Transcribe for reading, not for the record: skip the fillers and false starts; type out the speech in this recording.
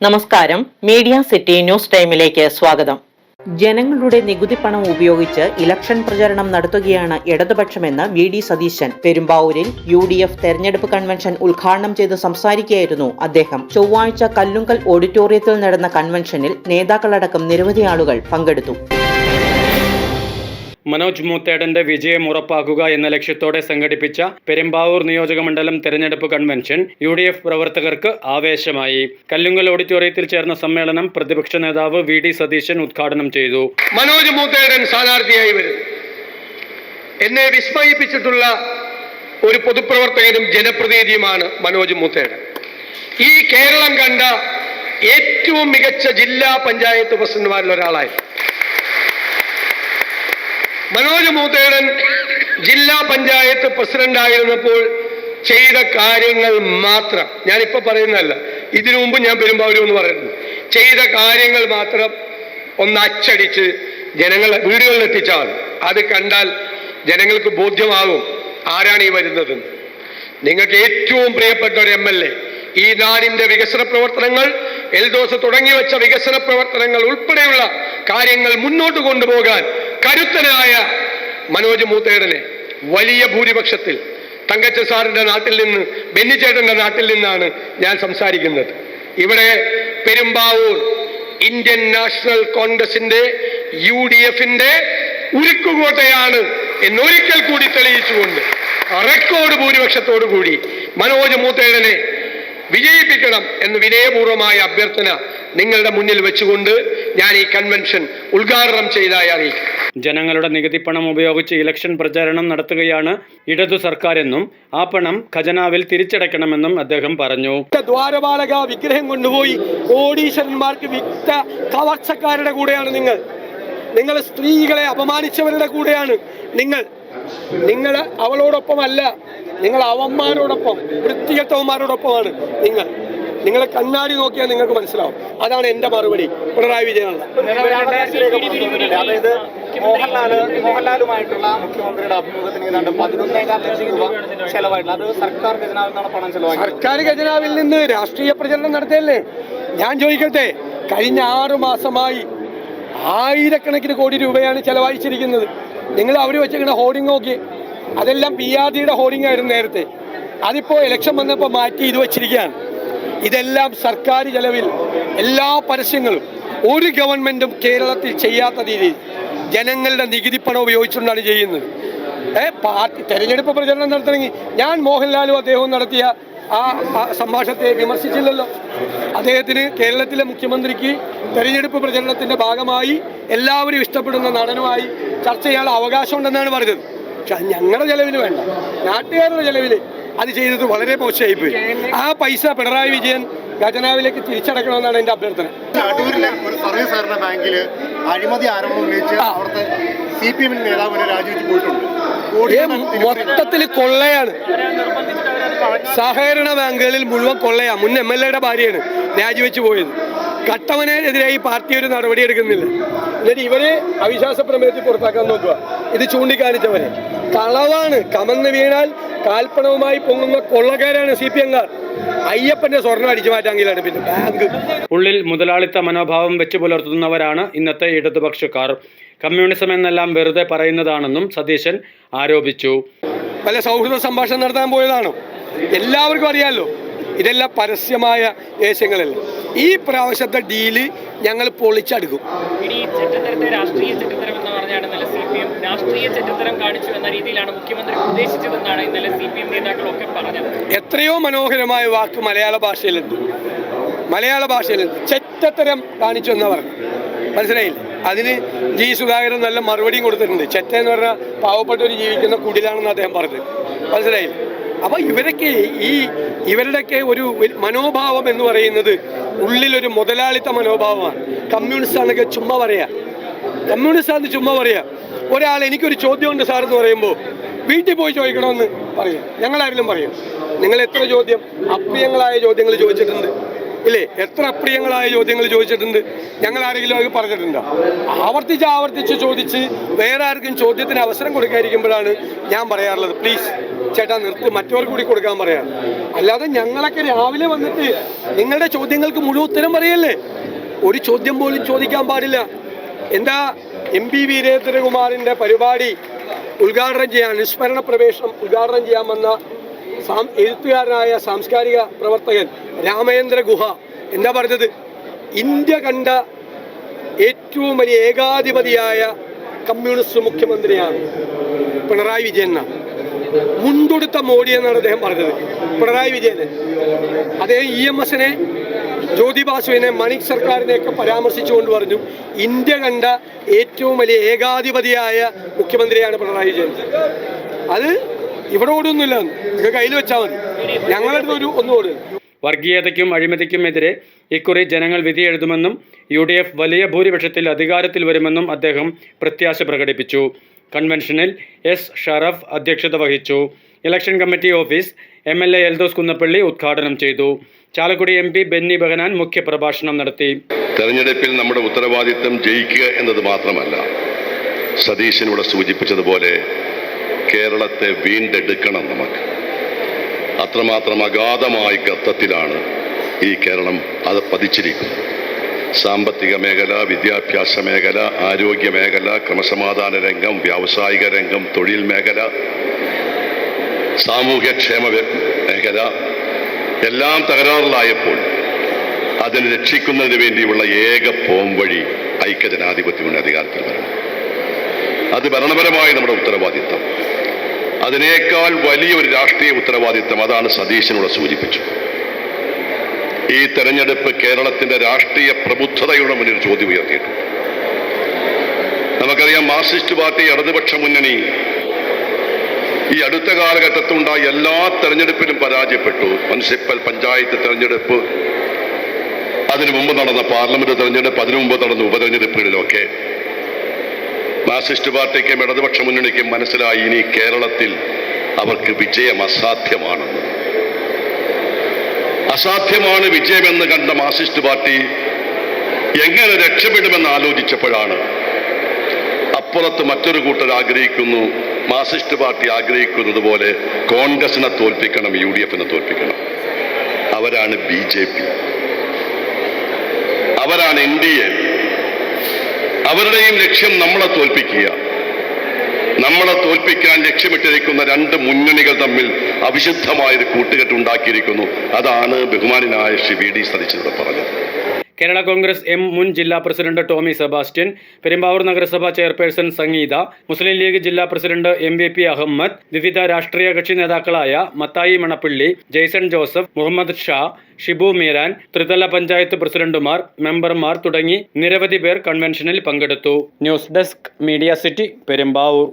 നമസ്കാരം, media city news ടൈമിലേക്ക് സ്വാഗതം. ജനങ്ങളുടെ നികുതി പണം ഉപയോഗിച്ച് ഇലക്ഷൻ പ്രചരണം നടത്തുകയാണ് ഇടതുപക്ഷമെന്ന് വി ഡി സതീശൻ പെരുമ്പാവൂരിൽ UDF തെരഞ്ഞെടുപ്പ് കൺവെൻഷൻ ഉദ്ഘാടനം ചെയ്ത് സംസാരിക്കുകയായിരുന്നു അദ്ദേഹം. ചൊവ്വാഴ്ച കല്ലുങ്കൽ ഓഡിറ്റോറിയത്തിൽ നടന്ന കൺവെൻഷനിൽ നേതാക്കളടക്കം നിരവധി ആളുകൾ പങ്കെടുത്തു. മനോജ് മൂത്തേടന്റെ വിജയം ഉറപ്പാക്കുക എന്ന ലക്ഷ്യത്തോടെ സംഘടിപ്പിച്ച പെരുമ്പാവൂർ നിയോജകമണ്ഡലം തെരഞ്ഞെടുപ്പ് കൺവെൻഷൻ UDF പ്രവർത്തകർക്ക് ആവേശമായി. കല്ലുങ്കൽ ഓഡിറ്റോറിയത്തിൽ ചേർന്ന സമ്മേളനം പ്രതിപക്ഷ നേതാവ് വി ഡി സതീശൻ ഉദ്ഘാടനം ചെയ്തു. മനോജ് മൂത്തേടൻ സ്ഥാനാർത്ഥിയായി വരുന്നു. എന്നെ വിസ്മയിപ്പിച്ചിട്ടുള്ള ഒരു പൊതുപ്രവർത്തകനും ജനപ്രതിനിധിയുമാണ് മനോജ് മൂത്തേടൻ. ഈ കേരളം കണ്ട ഏറ്റവും മികച്ച ജില്ലാ പഞ്ചായത്ത് പ്രസിഡന്റുമാരിൽ ഒരാളായി മനോജ് മൂത്തേടൻ ജില്ലാ പഞ്ചായത്ത് പ്രസിഡന്റ് ആയിരുന്നപ്പോൾ ചെയ്ത കാര്യങ്ങൾ മാത്രം, ഞാനിപ്പോൾ പറയുന്നതല്ല, ഇതിനു മുമ്പ് ഞാൻ പെരുമ്പാവൂർ എന്ന് പറയുന്നു, ചെയ്ത കാര്യങ്ങൾ മാത്രം ഒന്ന് അച്ചടിച്ച് ജനങ്ങളെ വീടുകളിൽ എത്തിച്ചാൽ അത് കണ്ടാൽ ജനങ്ങൾക്ക് ബോധ്യമാകും ആരാണ് ഈ വരുന്നതെന്ന്. നിങ്ങൾക്ക് ഏറ്റവും പ്രിയപ്പെട്ട ഒരു MLA, ഈ നാടിന്റെ വികസന പ്രവർത്തനങ്ങൾ, എൽദോസ് തുടങ്ങി വെച്ച വികസന പ്രവർത്തനങ്ങൾ ഉൾപ്പെടെയുള്ള കാര്യങ്ങൾ മുന്നോട്ട് കൊണ്ടുപോകാൻ കരുത്തനായ മനോജ് മൂത്തേടനെ വലിയ ഭൂരിപക്ഷത്തിൽ തങ്കച്ച സാറിന്റെ നാട്ടിൽ നിന്ന്, ബെന്നിച്ചേട്ടന്റെ നാട്ടിൽ നിന്നാണ് ഞാൻ സംസാരിക്കുന്നത്. ഇവിടെ പെരുമ്പാവൂർ ഇന്ത്യൻ നാഷണൽ കോൺഗ്രസിന്റെ UDFന്റെ ഉരുക്കുകോട്ടയാണ് എന്നൊരിക്കൽ കൂടി തെളിയിച്ചുകൊണ്ട് റെക്കോർഡ് ഭൂരിപക്ഷത്തോടു കൂടി മനോജ് മൂത്തേടനെ വിജയിപ്പിക്കണം എന്ന് വിനയപൂർവമായ അഭ്യർത്ഥന നിങ്ങളുടെ മുന്നിൽ വെച്ചുകൊണ്ട് ഞാൻ ഈ കൺവെൻഷൻ ഉദ്ഘാടനം ചെയ്തതായി അറിയിക്കും. ജനങ്ങളുടെ നികുതി പണം ഉപയോഗിച്ച് ഇലക്ഷൻ പ്രചാരണം നടത്തുകയാണ് ഇടതു സർക്കാരെന്നും ആ പണം ഖജനാവിൽ തിരിച്ചടയ്ക്കണമെന്നും അദ്ദേഹം പറഞ്ഞു. ദ്വാരപാലക വിഗ്രഹം കൊണ്ടുപോയി കോടീശ്വരന്മാർക്ക് വിറ്റ കവർച്ചക്കാരുടെ കൂടെയാണ് നിങ്ങൾ സ്ത്രീകളെ അപമാനിച്ചവരുടെ കൂടെയാണ് നിങ്ങൾ അവളോടൊപ്പമല്ല, നിങ്ങൾ അവന്മാരോടൊപ്പം, വൃത്തികെട്ടവന്മാരോടൊപ്പമാണ് നിങ്ങളെ കണ്ണാടി നോക്കിയാൽ നിങ്ങൾക്ക് മനസ്സിലാവും. അതാണ് എൻ്റെ മറുപടി പിണറായി വിജയനുള്ള. അതായത് മോഹൻലാലുമായിട്ടുള്ള മുഖ്യമന്ത്രിയുടെ അഭിമുഖത്തിന് ഏതാണ്ട് 11.4 ലക്ഷം രൂപ ചെലവായിട്ടുണ്ട്. അത് സർക്കാർ ഖജനാവിൽ നിന്നാണ് പണം ചെലവായി. സർക്കാർ ഖജനാവിൽ നിന്ന് രാഷ്ട്രീയ പ്രചരണം നടത്തിയല്ലേ? ഞാൻ ചോദിക്കട്ടെ, കഴിഞ്ഞ 6 മാസമായി ആയിരക്കണക്കിന് കോടി രൂപയാണ് ചെലവഴിച്ചിരിക്കുന്നത്. നിങ്ങൾ അവർ വെച്ചിരിക്കുന്ന ഹോർഡിംഗ് നോക്കി, അതെല്ലാം PRDയുടെ ഹോർഡിംഗ് ആയിരുന്നു നേരത്തെ. അതിപ്പോൾ ഇലക്ഷൻ വന്നപ്പോൾ മാറ്റി ഇത് വെച്ചിരിക്കുകയാണ്. ഇതെല്ലാം സർക്കാർ ചെലവിൽ എല്ലാ പരസ്യങ്ങളും ഒരു ഗവൺമെൻറ്റും കേരളത്തിൽ ചെയ്യാത്ത രീതിയിൽ ജനങ്ങളുടെ നികുതി പണം ഉപയോഗിച്ചുകൊണ്ടാണ് ചെയ്യുന്നത്. പാർട്ടി തെരഞ്ഞെടുപ്പ് പ്രചരണം നടത്തണമെങ്കിൽ ഞാൻ മോഹൻലാലും അദ്ദേഹവും നടത്തിയ ആ സംഭാഷണത്തെ വിമർശിച്ചില്ലല്ലോ. അദ്ദേഹത്തിന് കേരളത്തിലെ മുഖ്യമന്ത്രിക്ക് തെരഞ്ഞെടുപ്പ് പ്രചരണത്തിൻ്റെ ഭാഗമായി എല്ലാവരും ഇഷ്ടപ്പെടുന്ന നടനുമായി ചർച്ച ചെയ്യാനുള്ള അവകാശമുണ്ടെന്നാണ് പറഞ്ഞത്. പക്ഷെ ഞങ്ങളുടെ ചെലവിന് വേണ്ട, നാട്ടുകാരുടെ ചെലവിൽ അത് ചെയ്തത് വളരെ മോശമായിപ്പോയി. ആ പൈസ പിണറായി വിജയൻ ഖജനാവിലേക്ക് തിരിച്ചടക്കണമെന്നാണ് എൻ്റെ അഭ്യർത്ഥന. അടൂരിലെ ഒരു സർവീസ് സഹകരണ ബാങ്കിൽ അഴിമതി ആരോപണം ഉന്നയിച്ച് അവിടുത്തെ CPM നേതാവിനെ രാജിവെച്ച് പോയിട്ടുണ്ട്. മൊത്തത്തിൽ കൊള്ളയാണ്. സഹകരണ ബാങ്കുകളിൽ മുഴുവൻ കൊള്ളയാണ്. മുൻ MLAയുടെ ഭാര്യയാണ് രാജിവെച്ച് പോയത്. കട്ടവനെതിരായി പാർട്ടി ഒരു നടപടി എടുക്കുന്നില്ല. എന്നിട്ട് ഇവരെ അവിശ്വാസ പ്രമേയത്തിൽ പുറത്താക്കാൻ നോക്കുക. ഇത് ചൂണ്ടിക്കാണിച്ചവരെ കളവാണ്. കമന്ന് വീണാൽ കാൽപ്പണവുമായി പൊങ്ങുന്ന കൊള്ളക്കാരാണ് CPM-കാർ. അയ്യപ്പന്റെ സ്വർണ്ണം അടിച്ചു മാറ്റാമെങ്കിലാണ് പിന്നെ ബാങ്ക്. ഉള്ളിൽ മുതലാളിത്ത മനോഭാവം വെച്ചു പുലർത്തുന്നവരാണ് ഇന്നത്തെ ഇടതുപക്ഷക്കാർ. കമ്മ്യൂണിസം എന്നെല്ലാം വെറുതെ പറയുന്നതാണെന്നും സതീശൻ ആരോപിച്ചു. പല സൗഹൃദ സംഭാഷണം നടത്താൻ പോയതാണോ? എല്ലാവർക്കും അറിയാമല്ലോ. ഇതെല്ലാം പരസ്യമായ ദേശങ്ങളല്ല. ഈ പ്രാവശ്യത്തെ ഡീല് ഞങ്ങൾ പൊളിച്ചെടുക്കും. രാഷ്ട്രീയ ചെറ്റത്തരം എന്ന് പറഞ്ഞാണ് ഇന്നലെ CPM രാഷ്ട്രീയ ചെറ്റത്തരം കാണിച്ചു എന്ന രീതിയിലാണ് മുഖ്യമന്ത്രി ഉദ്ദേശിച്ചതെന്നാണ് ഇന്നലെ CPM നേതാക്കളൊക്കെ പറഞ്ഞത്. എത്രയോ മനോഹരമായ വാക്ക് മലയാള ഭാഷയിലുണ്ട്. ചെറ്റത്തരം കാണിച്ചു എന്നാ പറഞ്ഞു, മനസ്സിലായില്ല? അതിന് G. സുധാകരൻ നല്ല മറുപടിയും കൊടുത്തിട്ടുണ്ട്. ചെറ്റ എന്ന് പറഞ്ഞാൽ പാവപ്പെട്ടവർ ജീവിക്കുന്ന കുടിലാണെന്ന് അദ്ദേഹം പറഞ്ഞത്, മനസ്സിലായില്ല? അപ്പോൾ ഇവരുടെയൊക്കെ ഒരു മനോഭാവം എന്ന് പറയുന്നത് ഉള്ളിലൊരു മുതലാളിത്ത മനോഭാവമാണ്. കമ്മ്യൂണിസ്റ്റാന്നൊക്കെ ചുമ്മാ പറയാ. ഒരാൾ എനിക്കൊരു ചോദ്യമുണ്ട് സാർ എന്ന് പറയുമ്പോൾ വീട്ടിൽ പോയി ചോദിക്കണമെന്ന് പറയും. ഞങ്ങളാരെങ്കിലും പറയും? നിങ്ങൾ എത്ര ചോദ്യം, അപ്രിയങ്ങളായ ചോദ്യങ്ങൾ ചോദിച്ചിട്ടുണ്ട് ഇല്ലേ? എത്ര അപ്രിയങ്ങളായ ചോദ്യങ്ങൾ ചോദിച്ചിട്ടുണ്ട്? ഞങ്ങൾ ആരെങ്കിലും അത് പറഞ്ഞിട്ടുണ്ടോ? ആവർത്തിച്ച് ചോദിച്ച് വേറെ ആർക്കും ചോദ്യത്തിന് അവസരം കൊടുക്കാതിരിക്കുമ്പോഴാണ് ഞാൻ പറയാറുള്ളത്, പ്ലീസ് ചേട്ടാ നിർത്ത്, മറ്റവർക്ക് കൂടി കൊടുക്കാൻ പറയാം. അല്ലാതെ ഞങ്ങളൊക്കെ രാവിലെ വന്നിട്ട് നിങ്ങളുടെ ചോദ്യങ്ങൾക്ക് മുഴുവൻ ഉത്തരം പറയല്ലേ? ഒരു ചോദ്യം പോലും ചോദിക്കാൻ പാടില്ല. എന്താ MP വീരേന്ദ്രകുമാറിൻ്റെ പരിപാടി ഉദ്ഘാടനം ചെയ്യാൻ, അനുസ്മരണ പ്രവേശനം ഉദ്ഘാടനം ചെയ്യാൻ വന്ന എഴുത്തുകാരനായ സാംസ്കാരിക പ്രവർത്തകൻ രാമേന്ദ്ര ഗുഹ എന്താ പറഞ്ഞത്? ഇന്ത്യ കണ്ട ഏറ്റവും വലിയ ഏകാധിപതിയായ കമ്മ്യൂണിസ്റ്റ് മുഖ്യമന്ത്രിയാണ് പിണറായി വിജയൻ. മുൻകൊടുത്ത മോഡി എന്നാണ് അദ്ദേഹം പറഞ്ഞത്. പിണറായി വിജയനെ, അദ്ദേഹം EMSനെ, ജ്യോതി ബാസുവിനെ, മണിക് സർക്കാരിനെയൊക്കെ പരാമർശിച്ചുകൊണ്ട് പറഞ്ഞു ഇന്ത്യ കണ്ട ഏറ്റവും വലിയ ഏകാധിപതിയായ മുഖ്യമന്ത്രിയാണ് പിണറായി വിജയൻ. അത് ഇവിടെ ഓടൊന്നുമില്ല, ഇത് കയ്യിൽ വെച്ചാൽ മതി. ഞങ്ങളുടെ ഒന്നും ഓടില്ല. വർഗീയതയ്ക്കും അഴിമതിക്കുമെതിരെ ഇക്കുറി ജനങ്ങൾ വിധി എഴുതുമെന്നും UDF വലിയ ഭൂരിപക്ഷത്തിൽ അധികാരത്തിൽ വരുമെന്നും അദ്ദേഹം പ്രത്യാശ പ്രകടിപ്പിച്ചു. കൺവെൻഷനിൽ S. ഷറഫ് അധ്യക്ഷത വഹിച്ചു. Election committee office MLA Eldhose Kunnappilly ഉദ്ഘാടനം ചെയ്തു. ചാലക്കുടി MP ബെന്നി ബെഹനാൻ മുഖ്യപ്രഭാഷണം നടത്തി. തെരഞ്ഞെടുപ്പിൽ നമ്മുടെ ഉത്തരവാദിത്തം ജയിക്കുക എന്നത് മാത്രമല്ല, സതീശനിവിടെ സൂചിപ്പിച്ചതുപോലെ കേരളത്തെ വീണ്ടെടുക്കണം. നമുക്ക് അത്രമാത്രം അഗാധമായ ഗർത്തത്തിലാണ് ഈ കേരളം അത് പതിച്ചിരിക്കുന്നത്. സാമ്പത്തിക മേഖല, വിദ്യാഭ്യാസ മേഖല, ആരോഗ്യ മേഖല, ക്രമസമാധാന രംഗം, വ്യാവസായിക രംഗം, തൊഴിൽ മേഖല, സാമൂഹ്യക്ഷേമ മേഖല എല്ലാം തകരാറിലായപ്പോൾ അതിനെ രക്ഷിക്കുന്നതിന് വേണ്ടിയുള്ള ഏക പോംവഴി ഐക്യജനാധിപത്യമുന്ന അധികാരത്തിൽ വരണം. അത് ഭരണപരമായ നമ്മുടെ ഉത്തരവാദിത്തം. അതിനേക്കാൾ വലിയൊരു രാഷ്ട്രീയ ഉത്തരവാദിത്തം, അതാണ് സതീശനോട് സൂചിപ്പിച്ചു. ഈ തെരഞ്ഞെടുപ്പ് കേരളത്തിന്റെ രാഷ്ട്രീയ പ്രബുദ്ധതയുടെ മുന്നിൽ ചോദ്യം ഉയർത്തിയിട്ടുണ്ട്. നമുക്കറിയാം, മാർക്സിസ്റ്റ് പാർട്ടി, ഇടതുപക്ഷ മുന്നണി ഈ അടുത്ത കാലഘട്ടത്തിലുണ്ടായ എല്ലാ തെരഞ്ഞെടുപ്പിലും പരാജയപ്പെട്ടു. മുനിസിപ്പൽ പഞ്ചായത്ത് തെരഞ്ഞെടുപ്പ്, അതിനു മുമ്പ് നടന്ന പാർലമെന്റ് തെരഞ്ഞെടുപ്പ്, അതിനു മുമ്പ് നടന്ന ഉപതെരഞ്ഞെടുപ്പുകളിലൊക്കെ മാർക്സിസ്റ്റ് പാർട്ടിക്കും ഇടതുപക്ഷ മുന്നണിക്കും മനസ്സിലായി ഇനി കേരളത്തിൽ അവർക്ക് വിജയം അസാധ്യമാണെന്ന്. അസാധ്യമാണ് വിജയമെന്ന് കണ്ട മാർക്സിസ്റ്റ് പാർട്ടി എങ്ങനെ രക്ഷപ്പെടുമെന്ന് ആലോചിച്ചപ്പോഴാണ് അപ്പുറത്ത് മറ്റൊരു കൂട്ടർ ആഗ്രഹിക്കുന്നു, മാർക്സിസ്റ്റ് പാർട്ടി ആഗ്രഹിക്കുന്നത് പോലെ കോൺഗ്രസിനെ തോൽപ്പിക്കണം, UDFനെ തോൽപ്പിക്കണം. അവരാണ് BJP, അവരാണ് NDA. അവരുടെയും ലക്ഷ്യം നമ്മളെ തോൽപ്പിക്കുക. നമ്മളെ തോൽപ്പിക്കാൻ ലക്ഷ്യമിട്ടിരിക്കുന്ന രണ്ട് മുന്നണികൾ തമ്മിൽ അവിശുദ്ധമായൊരു കൂട്ടുകെട്ടുണ്ടാക്കിയിരിക്കുന്നു. അതാണ് ബഹുമാനായ ശ്രീ VD സതീശൻ പറഞ്ഞത്. കേരള കോൺഗ്രസ് M മുൻ ജില്ലാ പ്രസിഡന്റ് ടോമി സെബാസ്റ്റ്യൻ, പെരുമ്പാവൂർ നഗരസഭാ ചെയർപേഴ്സൺ സംഗീത, മുസ്ലിം ലീഗ് ജില്ലാ പ്രസിഡന്റ് MVP അഹമ്മദ്, വിവിധ രാഷ്ട്രീയ കക്ഷി നേതാക്കളായ മത്തായി മണപ്പള്ളി, ജെയ്സൺ ജോസഫ്, മുഹമ്മദ് ഷാ, ഷിബു മീരാൻ, ത്രിതല പഞ്ചായത്ത് പ്രസിഡന്റുമാർ, മെമ്പർമാർ തുടങ്ങി നിരവധി പേർ കൺവെൻഷനിൽ പങ്കെടുത്തു. News desk, media city, Perumbavoor.